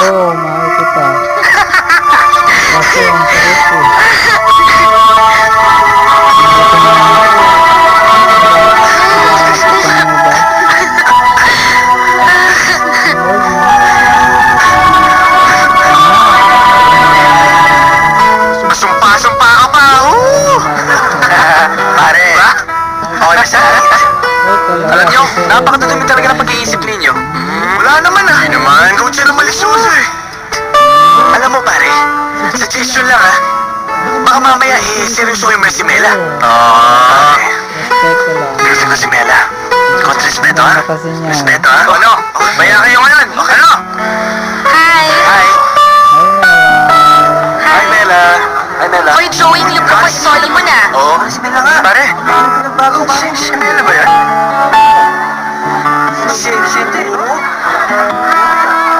Oo, mahal kita. Kasi ang sakit eh. Masumpa-sumpa ka pa. Pare, okay na siya. Alam niyo, napakadudumi talaga ng pag-iisip ninyo. Wala naman ah. Hindi naman, gawin siya ng malisyoso eh. Alam mo pare, suggestion lang ah. Baka mamaya seryoso yung si Mela. Respeto lang. Kasi ko si Mela. Kontra respeto ha? Kasi niya. Respeto ha? Ano? Baya kayo ngayon. Ano?